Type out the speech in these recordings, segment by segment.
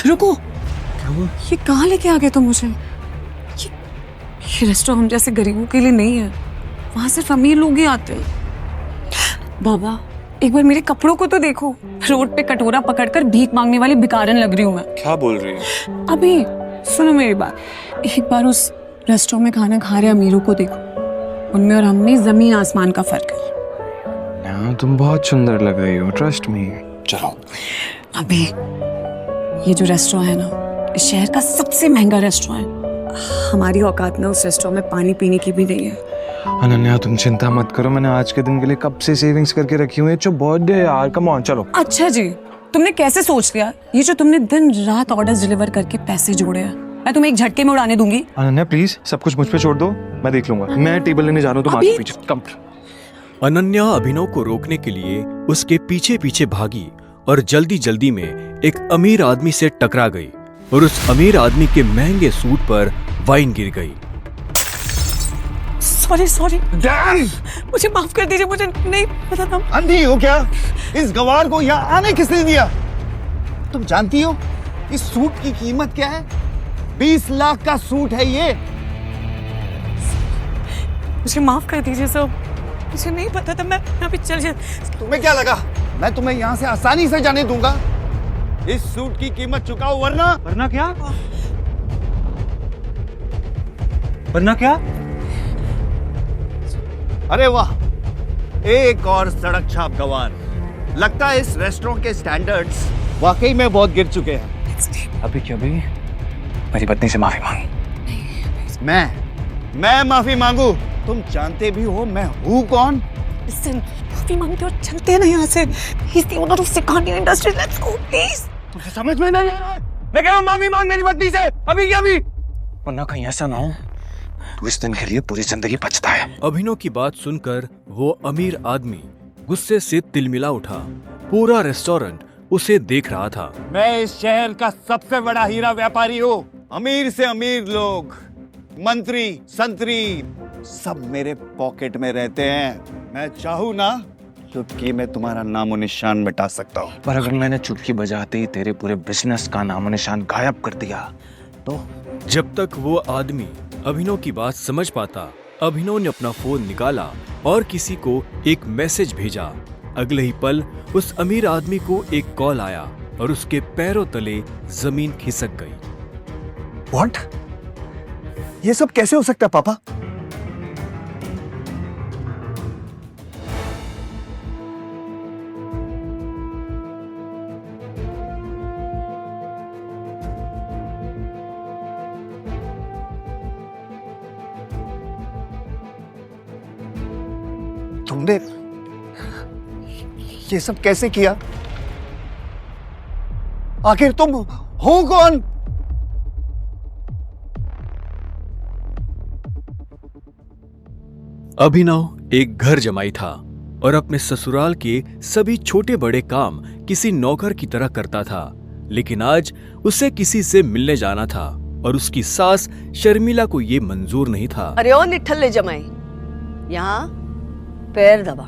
रुको, क्या हुआ? ये कहाँ लेके आ गए तुम मुझे? ये रेस्टोरेंट जैसे गरीबों के लिए नहीं है, वहां सिर्फ अमीर लोग ही आते हैं। बाबा, एक बार मेरे कपड़ों को तो देखो, रोड पे कटोरा पकड़कर भीख मांगने वाली भिखारन लग रही हूँ मैं। क्या बोल रही है? अभी सुनो मेरी बात, एक बार उस रेस्टोरेंट में खाना खा रहे अमीरों को देखो, उनमें और हम में जमीन आसमान का फर्क है। हाँ, तुम बहुत सुंदर लग रही हो, ट्रस्ट मी। चलो। अभी ये जो रेस्टोरेंट है ना, इस शहर का सबसे महंगा रेस्टोरेंट है। हमारी औकात ना उस रेस्टोरेंट में पानी पीने की भी नहीं है। अनन्या, तुम चिंता मत करो, मैंने आज के दिन के लिए कब से सेविंग्स करके रखी हुई है। जो बर्थडे है यार, कम ऑन, चलो। अच्छा जी, तुमने कैसे सोच लिया? ये जो तुमने दिन रात ऑर्डर्स डिलीवर करके पैसे जोड़े हैं, मैं तुम्हें एक झटके में उड़ाने दूंगी। अनन्या प्लीज, सब कुछ मुझ पे छोड़ दो, मैं देख लूंगा। मैं टेबल लेने जा रहा हूँ, तुम आगे पीछे कम। अनन्या अभिनव को रोकने के लिए उसके पीछे पीछे भागी और जल्दी जल्दी में एक अमीर आदमी से टकरा गई और उस अमीर आदमी के महंगे सूट पर वाइन गिर गई। सॉरी, मुझे माफ कर दीजिए, मुझे नहीं पता था। अंधी हो क्या? इस गवार को यहाँ आने किसने दिया? तुम जानती हो इस सूट की कीमत क्या है? 20 लाख का सूट है ये। मुझे माफ कर दीजिए सर, मुझे नहीं पता था। मैं अभी चल जाए। तुम्हें क्या लगा मैं तुम्हें यहाँ से आसानी से जाने दूंगा? इस सूट की कीमत चुकाओ, वरना क्या? वरना क्या? अरे वाह, एक और सड़क छाप गवार। लगता है इस रेस्टोरेंट के स्टैंडर्ड्स वाकई में बहुत गिर चुके हैं। अभी क्या भी मेरी पत्नी से माफी मांग। मैं माफी मांगू? तुम जानते भी हो मैं हूँ कौन? Listen, माफी मांगते और चलते हैं ना यहाँ से। He's the owner of Sikandi Industries. Let's go, please. तुझे समझ में नहीं आ रहा है? मैं कह रहा हूँ माफी मांग मेरी पत्नी से, अभी क्या भी। वरना कहीं ऐसा ना हो तू इस दिन के लिए पूरी जिंदगी पछता है। अभिनव की बात सुनकर वो अमीर आदमी गुस्से से तिलमिला उठा। पूरा रेस्टोरेंट उसे देख रहा था। मैं इस शहर का सबसे बड़ा हीरा व्यापारी हूँ। अमीर से अमीर लोग, मंत्री, संतरी, सब मेरे पॉकेट में रहते हैं। मैं चाहूँ ना चुटकी में तुम्हारा नामो निशान मिटा सकता हूँ। पर अगर मैंने चुटकी बजाते ही तेरे पूरे बिजनेस का नामो निशान गायब कर दिया तो? जब तक वो आदमी अभिनव की बात समझ पाता, अभिनव ने अपना फोन निकाला और किसी को एक मैसेज भेजा। अगले ही पल उस अमीर आदमी को एक कॉल आया और उसके पैरों तले जमीन खिसक गई। व्हाट? ये सब कैसे हो सकता है पापा? तुमने ये सब कैसे किया? आखिर तुम हो कौन? अभिनव एक घर जमाई था और अपने ससुराल के सभी छोटे बड़े काम किसी नौकर की तरह करता था। लेकिन आज उसे किसी से मिलने जाना था और उसकी सास शर्मिला को ये मंजूर नहीं था। अरे ओ निठल्ले जमाई, यहाँ पैर दबा,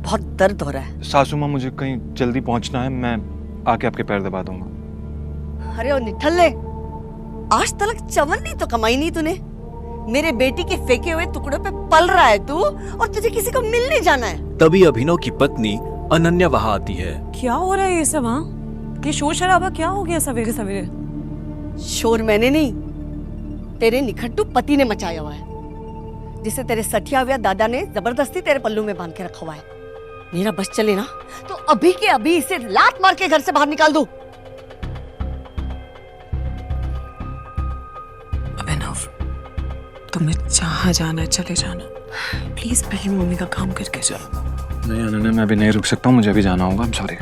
बहुत दर्द हो रहा है। सासू माँ, मुझे कहीं जल्दी पहुंचना है, मैं आके आपके पैर दबा दूंगा। अरे ओ निठल्ले, आज तक चवन्नी तो कमाई नहीं तूने। मेरे बेटी के फेंके हुए टुकड़ों पे पल रहा है तू, और तुझे किसी को मिलने जाना है। तभी अभिनव की पत्नी अनन्या वहां आती है। क्या हो रहा है ये सब? हाँ, ये शोर शराबा क्या हो गया सवेरे सवेरे? शोर मैंने नहीं, तेरे निखट्टू पति ने मचाया हुआ है, जिसे तेरे सठिया हुआ दादा ने जबरदस्ती तेरे पल्लू में बांध के रखा हुआ है। मेरा बस चले ना तो अभी के अभी इसे लात मार के घर से बाहर निकाल दो। अभिनव, तुम्हें जहाँ जाना है चले जाना, प्लीज पहले मम्मी का काम करके जाओ। नहीं अनन्या, मैं अभी नहीं रुक सकता हूँ, मुझे अभी जाना होगा। सॉरी।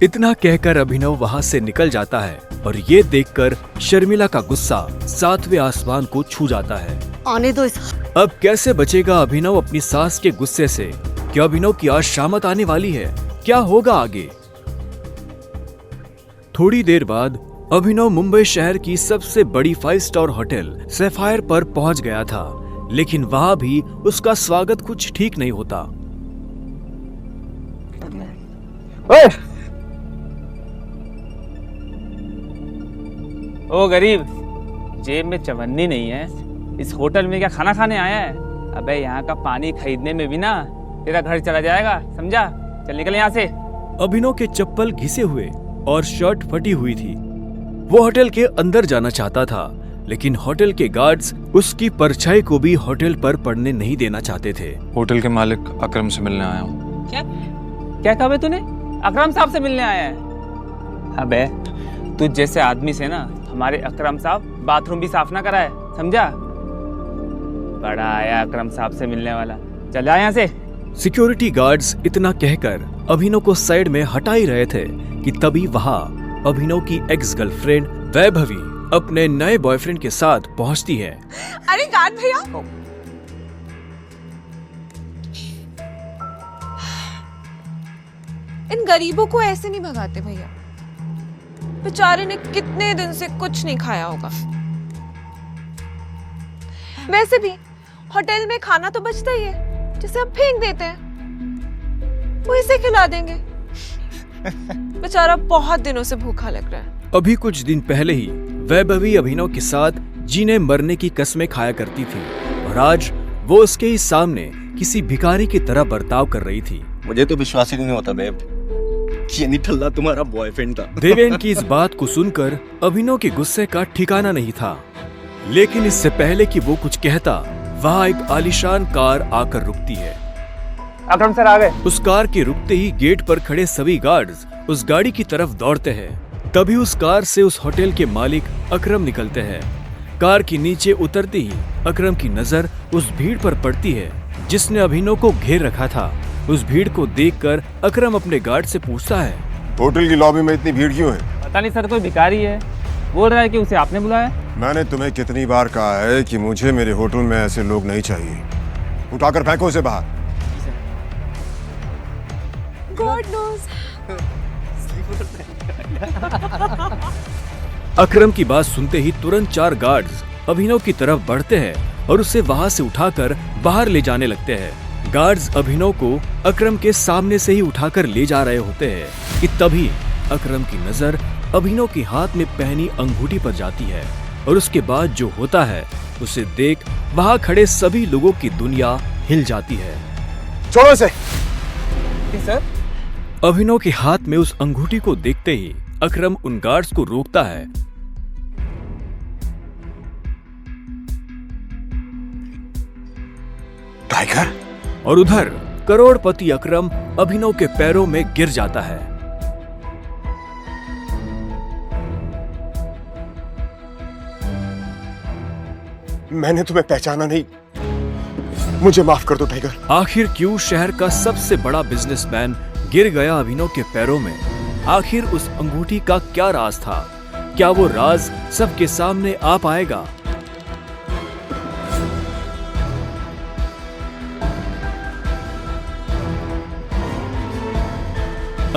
इतना कहकर अभिनव वहां से निकल जाता है और ये देखकर शर्मिला का गुस्सा 7वें आसमान को छू जाता है। आने दो इस। अब कैसे बचेगा अभिनव अपनी सास के गुस्से से? क्या अभिनव की आज शामत आने वाली है? क्या होगा आगे? थोड़ी देर बाद अभिनव मुंबई शहर की सबसे बड़ी 5 स्टार होटल सैफायर पर पहुंच गया था, लेकिन वहां भी उसका स्वागत कुछ ठीक नहीं होता। ओ गरीब, जेब में चवन्नी नहीं है, इस होटल में क्या खाना खाने आया है? अबे यहाँ का पानी खरीदने में भी ना तेरा घर चला जाएगा, समझा? चल निकल यहाँ से। अभिनव के चप्पल घिसे हुए और शर्ट फटी हुई थी। वो होटल के अंदर जाना चाहता था, लेकिन होटल के गार्ड्स उसकी परछाई को भी होटल पर पड़ने नहीं देना चाहते थे। होटल के मालिक अकरम से मिलने आया हूँ। क्या कहा बे तूने? अकरम साहब से मिलने आया है? अबे तुझ जैसे आदमी से ना हमारे अकरम साहब बाथरूम भी साफ ना कराए, समझा? बड़ा आया अकरम साहब से मिलने वाला, चल जा यहाँ से। सिक्योरिटी गार्ड्स इतना कहकर अभिनव को साइड में हटा ही रहे थे कि तभी वहां अभिनव की एक्स गर्लफ्रेंड वैभवी अपने नए बॉयफ्रेंड के साथ पहुंचती है। अरे गार्ड भैया, इन गरीबों को ऐसे नहीं भगाते भैया। बेचारे ने कितने दिन से कुछ नहीं खाया होगा। वैसे भी होटल में खाना तो बचता ही है, जिसे हम फेंक देते हैं, वो इसे खिला देंगे। बेचारा बहुत दिनों से भूखा लग रहा है। अभी कुछ दिन पहले ही वैभवी अभिनव के साथ जीने मरने की कसमें खाया करती थी और आज वो उसके ही सामने किसी भिखारी की तरह बर्ताव कर रही थी। मुझे तो विश्वास ही नहीं होता बेब, ये निठल्ला तुम्हारा बॉयफ्रेंड था। देवेन की इस बात को सुनकर अभिनव के गुस्से का ठिकाना नहीं था, लेकिन इससे पहले कि वो कुछ कहता, वहाँ एक आलीशान कार आकर रुकती है। अकरम सर आ गए। उस कार के रुकते ही गेट पर खड़े सभी गार्ड्स उस गाड़ी की तरफ दौड़ते हैं। तभी उस कार से उस होटल के मालिक अकरम निकलते हैं। कार के नीचे उतरते ही अकरम की नजर उस भीड़ पर पड़ती है जिसने अभिनव को घेर रखा था। उस भीड़ को देखकर अकरम अपने गार्ड से पूछता है, होटल की लॉबी में इतनी भीड़ क्यों है? पता नहीं सर, कोई भिखारी है, बोल रहा है कि उसे आपने बुलाया। मैंने तुम्हें कितनी बार कहा है कि मुझे मेरे होटल में ऐसे लोग नहीं चाहिए। उठाकर फेंको उसे बाहर। God knows. अकरम की बात सुनते ही तुरंत 4 गार्ड्स अभिनव की तरफ बढ़ते हैं और उसे वहां से उठाकर बाहर ले जाने लगते हैं। गार्ड्स अभिनव को अकरम के सामने से ही उठाकर ले जा रहे होते हैं कि तभी अकरम की नजर अभिनव के हाथ में पहनी अंगूठी पर जाती है और उसके बाद जो होता है उसे देख वहां खड़े सभी लोगों की दुनिया हिल जाती है। छोड़ो इसे। सर अभिनव के हाथ में उस अंगूठी को देखते ही अकरम उन गार्ड्स को रोकता है। टाइगर। और उधर करोड़पति अकरम अभिनव के पैरों में गिर जाता है। मैंने तुम्हें पहचाना नहीं, मुझे माफ कर दो टाइगर। आखिर क्यों शहर का सबसे बड़ा बिजनेसमैन गिर गया अभिनव के पैरों में? आखिर उस अंगूठी का क्या राज था? क्या वो राज सबके सामने आ पाएगा?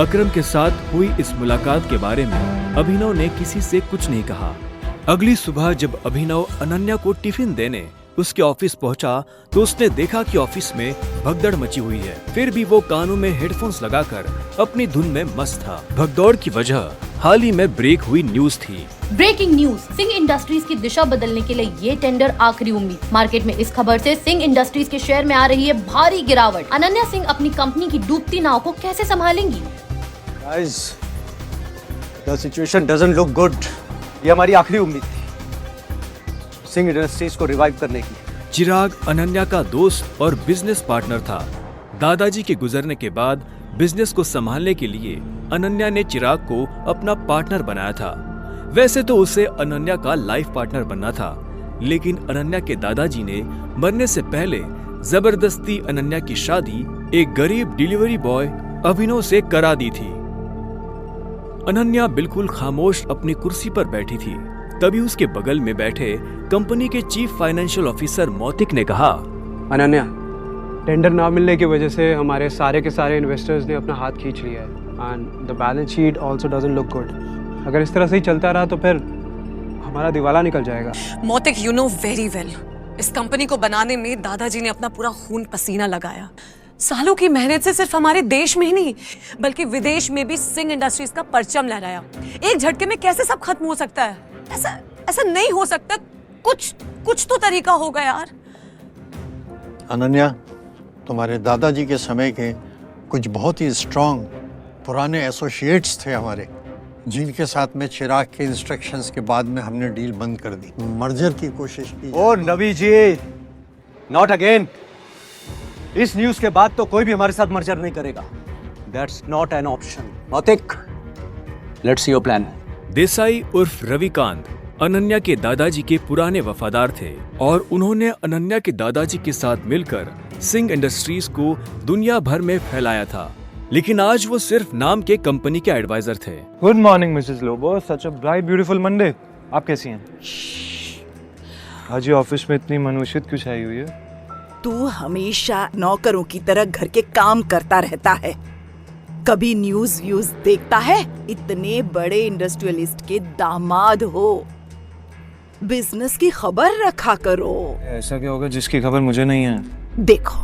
अकरम के साथ हुई इस मुलाकात के बारे में अभिनव ने किसी से कुछ नहीं कहा। अगली सुबह जब अभिनव अनन्या को टिफिन देने उसके ऑफिस पहुंचा तो उसने देखा कि ऑफिस में भगदड़ मची हुई है। फिर भी वो कानों में हेडफोन्स लगाकर अपनी धुन में मस्त था। भगदौड़ की वजह हाल ही में ब्रेक हुई न्यूज थी। ब्रेकिंग न्यूज, सिंह इंडस्ट्रीज की दिशा बदलने के लिए ये टेंडर आखिरी उम्मीद। मार्केट में इस खबर से सिंह इंडस्ट्रीज के शेयर में आ रही है भारी गिरावट। अनन्या सिंह अपनी कंपनी की डूबती नाव को कैसे संभालेंगी? Guys, the situation doesn't look good. ये हमारी आखिरी उम्मीद थी सिंह इंडस्ट्रीज को रिवाइव करने की। चिराग अनन्या का दोस्त और बिजनेस पार्टनर था। दादाजी के गुजरने के बाद बिजनेस को संभालने के लिए अनन्या ने चिराग को अपना पार्टनर बनाया था। वैसे तो उसे अनन्या का लाइफ पार्टनर बनना था, लेकिन अनन्या के दादाजी ने मरने से पहले जबरदस्ती अनन्या की शादी एक गरीब डिलीवरी बॉय अभिनव से करा दी थी। अनन्या बिल्कुल खामोश अपनी कुर्सी पर बैठी थी। तभी उसके बगल में बैठे कंपनी के चीफ फाइनेंशियल ऑफिसर मौतिक ने कहा, अनन्या, टेंडर ना मिलने की वजह से हमारे सारे के सारे इन्वेस्टर्स ने अपना हाथ खींच लिया है and the balance sheet also doesn't look good. अगर इस तरह से ही चलता रहा तो फिर हमारा दिवाला निकल जाएगा। मोतिक, यू नो वेरी वेल, इस कंपनी को बनाने में दादाजी ने अपना पूरा खून पसीना लगाया। सालों की मेहनत से सिर्फ हमारे देश में ही नहीं बल्कि विदेश में भी सिंह इंडस्ट्रीज का परचम लहराया। एक झटके में कैसे सब खत्म हो सकता है? ऐसा ऐसा नहीं हो सकता। कुछ तो तरीका होगा यार। अनन्या, तुम्हारे दादाजी के समय के कुछ बहुत ही स्ट्रांग पुराने एसोसिएट्स थे हमारे, जिनके साथ में चिराग के इंस्ट्रक्शंस के बाद में हमने डील बंद कर दी, मर्जर की कोशिश की। ओ रवि जी, नॉट अगेन। इस न्यूज़ के बाद तो कोई भी हमारे साथ मर्जर नहीं करेगा। That's not an option. Nautik, let's see your plan. Desai उर्फ रविकांत अनन्या के दादाजी के पुराने वफादार थे और उन्होंने अनन्या के दादाजी के साथ मिलकर सिंह इंडस्ट्रीज को दुनिया भर में फैलाया था, लेकिन आज वो सिर्फ नाम के कंपनी के एडवाइजर थे। Good morning Mrs Lobo, such a bright beautiful Monday. आप कैसी हैं? आज ये ऑफिस में इतनी मनुष्यत क्यों छाई हुई है? तू हमेशा नौकरों की तरह घर के काम करता रहता है, कभी न्यूज व्यूज देखता है? इतने बड़े इंडस्ट्रियलिस्ट के दामाद हो, बिजनेस की खबर रखा करो। ऐसा क्या होगा जिसकी खबर मुझे नहीं है? देखो,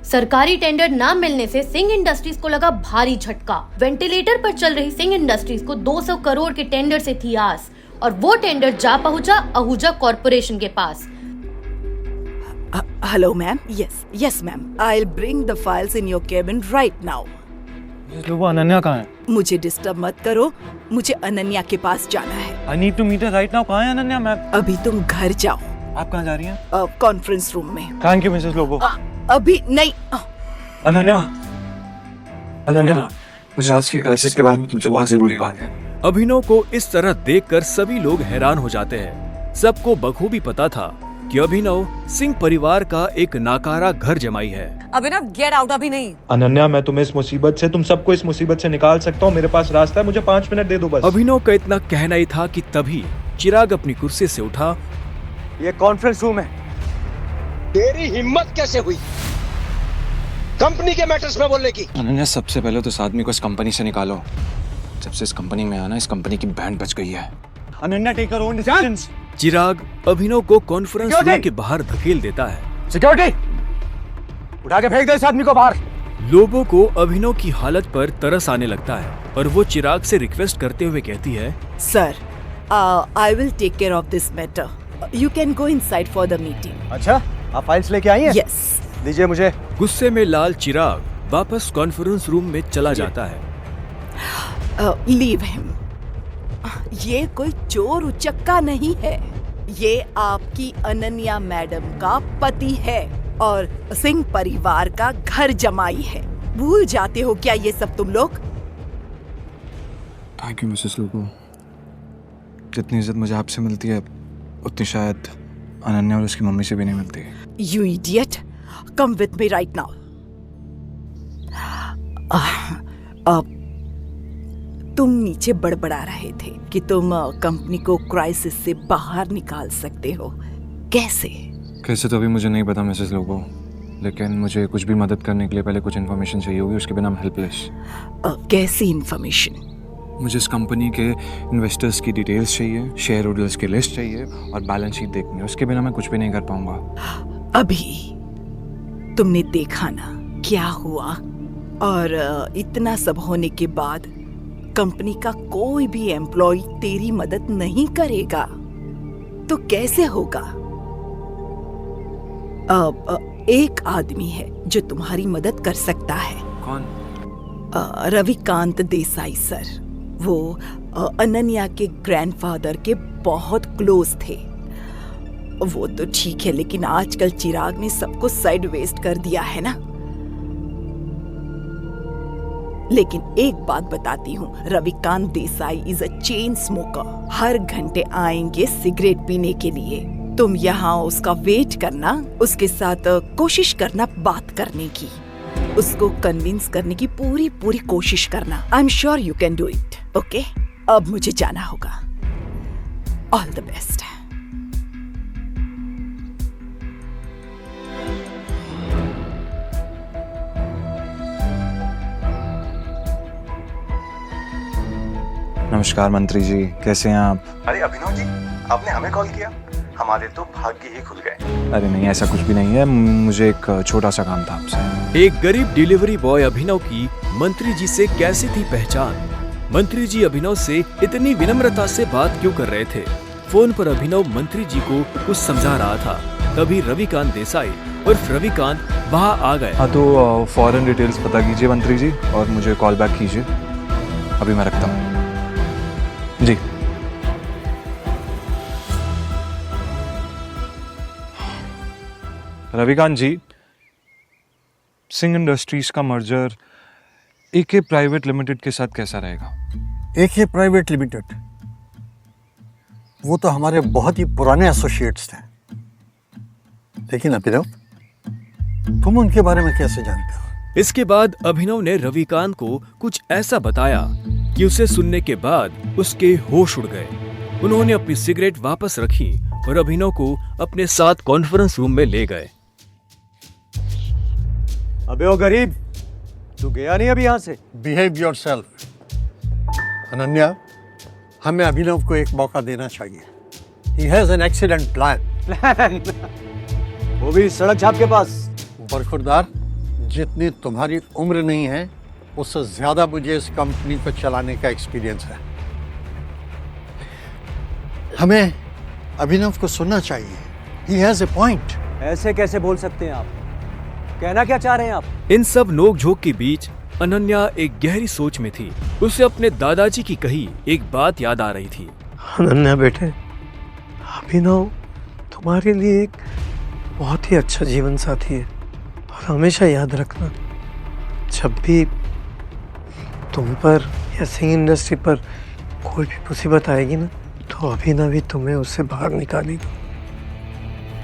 सरकारी टेंडर न मिलने से सिंह इंडस्ट्रीज को लगा भारी झटका। वेंटिलेटर पर चल रही सिंह इंडस्ट्रीज को 200 करोड़ के टेंडर से थी आस, और वो टेंडर जा पहुंचा आहूजा कॉर्पोरेशन के पास। Hello ma'am. Yes ma'am, I will bring the files in your cabin right now. Lobo, Ananya कहाँ है? मुझे डिस्टर्ब मत करो, मुझे अनन्या के पास जाना है। I need to meet her right now। कहाँ है अनन्या? मैं अभी तुम घर जाओ। आप कहाँ जा रही हैं? कॉन्फ्रेंस रूम में। Thank you Mrs Lobo. अभी नहीं। अनन्या, मुझे आज की क्राइसिस के बारे में तुमसे बहुत जरूरी बात है। अभिनव को इस तरह देखकर सभी लोग हैरान हो जाते हैं। सबको बखूबी पता था कि अभिनव सिंह परिवार का एक नाकारा घर जमाई है। अभिनव, गेट आउट। अभी नहीं। अनन्या, मैं तुम्हें इस मुसीबत से, तुम सबको इस मुसीबत से निकाल सकता हूँ। मेरे पास रास्ता है, मुझे 5 मिनट दे दो बस। अभिनव का इतना कहना ही था कि तभी चिराग अपनी कुर्सी से उठा। ये कॉन्फ्रेंस रूम है। तेरी हिम्मत कैसे हुई कंपनी के मैटर्स में बोलने की? अनन्या, सबसे पहले तो इस आदमी को इस कंपनी से निकालो। जब से इस कंपनी में आना, इस कंपनी की बैंड बज गई है। Ananya, take your own decisions. Chirag Abhinav को कॉन्फ्रेंस रूम के बाहर धकेल देता है। सिक्योरिटी, उठा के फेंक दे इस आदमी को बाहर। लोगों को अभिनव की हालत पर तरस आने लगता है और वो चिराग से रिक्वेस्ट करते हुए कहती है, sir, I will take care of this matter. You can go inside for the meeting. अच्छा, आप फाइल्स लेके आई हैं? यस। दीजिए मुझे। गुस्से में लाल चिराग वापस कॉन्फ्रेंस रूम में चला जाता है। Leave him. ये कोई चोर उचक्का नहीं है, ये आपकी अनन्या मैडम का पति है और सिंह परिवार का घर जमाई है। भूल जाते हो क्या ये सब तुम लोग? Thank you Mrs Lobo. जितनी इज्जत मुझे आपसे मिलती है, उतनी शायद अनन्या और उसकी मम्मी से भी नहीं मिलती। You idiot! Come with me right now. तुम नीचे बड़बड़ा रहे थे कि तुम कंपनी को क्राइसिस से बाहर निकाल सकते हो। कैसे तो अभी मुझे नहीं पता मिसेस लोबो, लेकिन मुझे कुछ भी मदद करने के लिए पहले कुछ इन्फॉर्मेशन चाहिए होगी, उसके बिना मैं हेल्पलेस। कैसी इन्फॉर्मेशन? मुझे इस कंपनी के इन्वेस्टर्स की डिटेल्स चाहिए, शेयर होल्डर्स की लिस्ट चाहिए और बैलेंस शीट देखनी है। उसके बिना मैं कुछ भी नहीं कर पाऊंगा। अभी तुमने देखा ना क्या हुआ, और इतना सब होने के बाद कंपनी का कोई भी एम्प्लॉय तेरी मदद नहीं करेगा तो कैसे होगा? एक आदमी है जो तुम्हारी मदद कर सकता है। कौन? रविकांत देसाई सर। वो अनन्या के ग्रैंडफादर के बहुत क्लोज थे। वो तो ठीक है, लेकिन आजकल चिराग ने सबको साइड वेस्ट कर दिया है ना। लेकिन एक बात बताती हूँ, Ravikant Desai is a chain smoker. हर घंटे आएंगे सिगरेट पीने के लिए। तुम यहाँ उसका वेट करना, उसके साथ कोशिश करना बात करने की, उसको कन्विंस करने की पूरी कोशिश करना। I am sure you can do it. Okay, अब मुझे जाना होगा। All the best. नमस्कार मंत्री जी, कैसे हैं आप? अरे अभिनव जी, आपने हमें कॉल किया? हमारे तो भाग्य ही खुल गए। अरे नहीं, ऐसा कुछ भी नहीं है। मुझे एक छोटा सा काम था आपसे। एक गरीब डिलीवरी बॉय अभिनव की मंत्री जी से कैसी थी पहचान? मंत्री जी अभिनव से इतनी विनम्रता से बात क्यों कर रहे थे? फोन पर अभिनव मंत्री जी को कुछ समझा रहा था, तभी रविकांत देसाई उर्फ रविकांत वहां आ गए। हाँ तो फॉरेन डिटेल्स पता कीजिए मंत्री जी और मुझे कॉल बैक कीजिए। अभी मैं रखता हूँ जी। रविकांत जी, सिंह इंडस्ट्रीज का मर्जर एके प्राइवेट लिमिटेड के साथ कैसा रहेगा? एके प्राइवेट लिमिटेड, वो तो हमारे बहुत ही पुराने एसोसिएट्स थे। लेकिन अभिनव, तुम उनके बारे में कैसे जानते हो? इसके बाद अभिनव ने रविकांत को कुछ ऐसा बताया कि उसे सुनने के बाद उसके होश उड़ गए। उन्होंने अपनी सिगरेट वापस रखी और अभिनव को अपने साथ कॉन्फ्रेंस रूम में ले गए। अबे ओ गरीब, तू गया नहीं अभी यहाँ से? Behave yourself. अनन्या, हमें अभिनव को एक मौका देना चाहिए। He has an excellent plan. वो भी सड़क छाप के पास। बरखुरदार, जितनी तुम्हारी उम्र नहीं है उससे ज्यादा मुझे इस कंपनी को चलाने का एक्सपीरियंस है। हमें अभिनव को सुनना चाहिए। He has a point. ऐसे कैसे बोल सकते हैं आप? कहना क्या चाह रहे हैं आप? इन सब नोक-झोंक के बीच अनन्या एक गहरी सोच में थी। उसे अपने दादाजी की कही एक बात याद आ रही थी। अनन्या बेटे, अभिनव तुम्हारे लिए एक बहुत ही अच्छा जीवन साथी है और हमेशा याद रखना, जब भी तुम पर या सिंह इंडस्ट्री पर कोई भी मुसीबत आएगी ना, तो अभिनव ही तुम्हें उससे बाहर निकालेगी।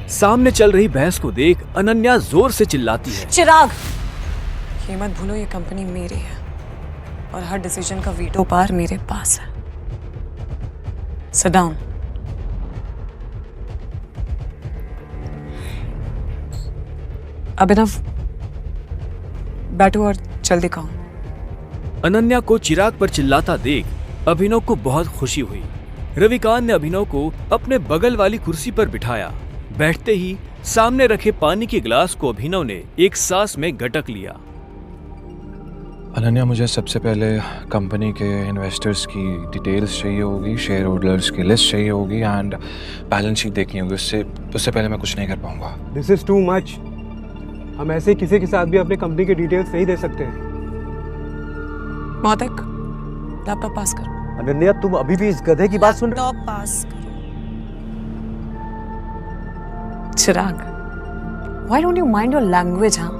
सामने चल रही बहस को देख अनन्या जोर से चिल्लाती है। चिराग, ये मत भूलो ये कंपनी मेरी है और हर डिसीजन का वीटो पावर मेरे पास है। Sit down. अभिनव, बैठो और जल्दी कहो। अनन्या को चिराग पर चिल्लाता देख अभिनव को बहुत खुशी हुई। रविकांत ने अभिनव को अपने बगल वाली कुर्सी पर बिठाया। बैठते ही सामने रखे पानी के गिलास को अभिनव ने एक सांस में गटक लिया। अनन्या, मुझे सबसे पहले कंपनी के इन्वेस्टर्स की डिटेल्स चाहिए होगी, शेयर होल्डर्स की लिस्ट चाहिए होगी एंड बैलेंस शीट देखनी होगी। उससे पहले मैं कुछ नहीं कर पाऊंगा। This is too much. हम ऐसे किसी के साथ भी अपने कंपनी के डिटेल्स नहीं दे सकते हैं। मौतिक, लैपटॉप पास करो। अनन्या, तुम अभी भी इस गधे की बात सुन रहे हो? लैपटॉप पास करो। चिराग, why don't you mind your language, हाँ?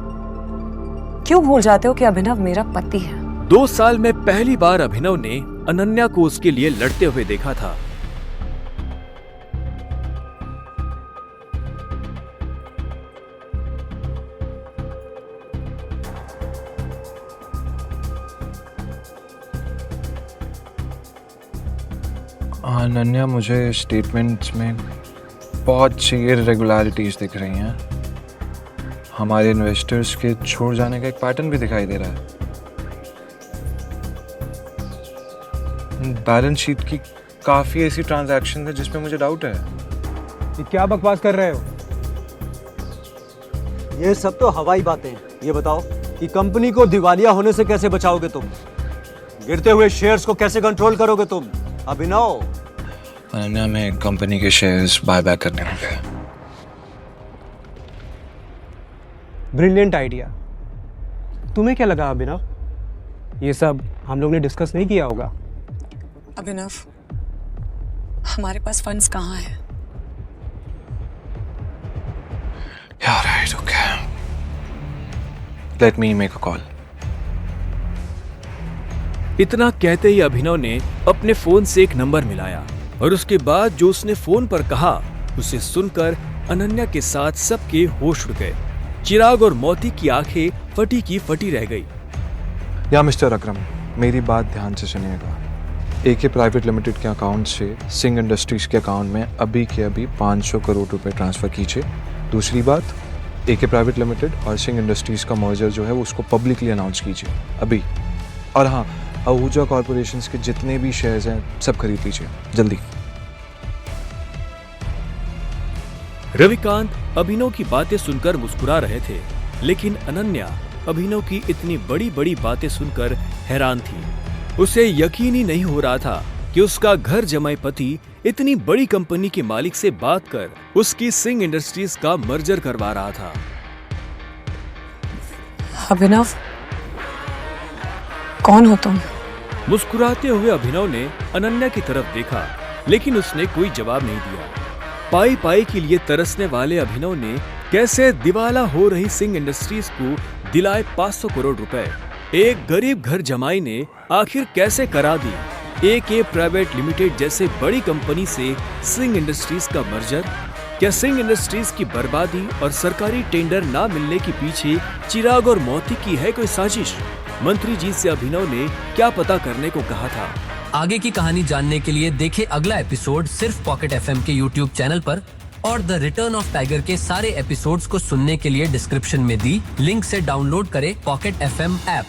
क्यों भूल जाते हो कि अभिनव मेरा पति है? 2 साल में पहली बार अभिनव ने अनन्या को उसके लिए लड़ते हुए देखा था। अनन्या, मुझे स्टेटमेंट्स में बहुत सी इरेगुलरिटीज दिख रही हैं। हमारे इन्वेस्टर्स के छोड़ जाने का एक पैटर्न भी दिखाई दे रहा है। बैलेंस शीट की काफी ऐसी ट्रांजैक्शन है जिसमें मुझे डाउट है। ये क्या बकवास कर रहे हो? ये सब तो हवाई बातें हैं। ये बताओ कि कंपनी को दिवालिया होने से कैसे बचाओगे तुम? गिरते हुए शेयर्स को कैसे कंट्रोल करोगे तुम? अभिनव, अनन्या, में कंपनी के शेयर्स बाय बैक करने होंगे। Brilliant idea. तुम्हें क्या लगा अभिनव? ये सब हम लोग ने डिस्कस नहीं किया होगा। अभिनव, हमारे पास फंड्स कहाँ हैं? Yeah, right, okay. Let me make a call. इतना कहते ही अभिनव ने अपने फोन से एक नंबर मिलाया और उसके बाद जो उसने फोन पर कहा उसे सुनकर अनन्या के साथ सबके होश उड़ गए। चिराग और मोती की आंखें फटी की फटी रह गई। या मिस्टर अकरम, मेरी बात ध्यान से सुनिएगा। एके प्राइवेट लिमिटेड के अकाउंट से सिंह इंडस्ट्रीज के अकाउंट में अभी के अभी 500 करोड़ रुपए ट्रांसफर कीजिए। दूसरी बात, एके प्राइवेट लिमिटेड और सिंह इंडस्ट्रीज का मर्जर जो है वो उसको पब्लिकली अनाउंस कीजिए अभी। और हाँ, आहूजा कॉर्पोरेशंस के जितने भी शेयर्स हैं सब खरीद लीजिए जल्दी। रविकांत अभिनव की बातें सुनकर मुस्कुरा रहे थे, लेकिन अनन्या अभिनव की इतनी बड़ी बड़ी बातें सुनकर हैरान थी। उसे यकीन ही नहीं हो रहा था कि उसका घर जमाई पति इतनी बड़ी कंपनी के मालिक से बात कर उसकी सिंह इंडस्ट्रीज का मर्जर करवा रहा था। अभिनव, कौन हो तुम? मुस्कुराते हुए अभिनव ने अनन्या की तरफ देखा, लेकिन उसने कोई जवाब नहीं दिया। पाई पाई के लिए तरसने वाले अभिनव ने कैसे दिवाला हो रही सिंह इंडस्ट्रीज को दिलाए 500 करोड़ रुपए। एक गरीब घर जमाई ने आखिर कैसे करा दी AK प्राइवेट लिमिटेड जैसे बड़ी कंपनी से सिंह इंडस्ट्रीज का मर्जर? क्या सिंह इंडस्ट्रीज की बर्बादी और सरकारी टेंडर ना मिलने के पीछे चिराग और मोती की है कोई साजिश? मंत्री जी से अभिनव ने क्या पता करने को कहा था? आगे की कहानी जानने के लिए देखें अगला एपिसोड सिर्फ पॉकेट FM के YouTube चैनल पर, और द रिटर्न ऑफ टाइगर के सारे एपिसोड्स को सुनने के लिए डिस्क्रिप्शन में दी लिंक से डाउनलोड करें पॉकेट FM ऐप।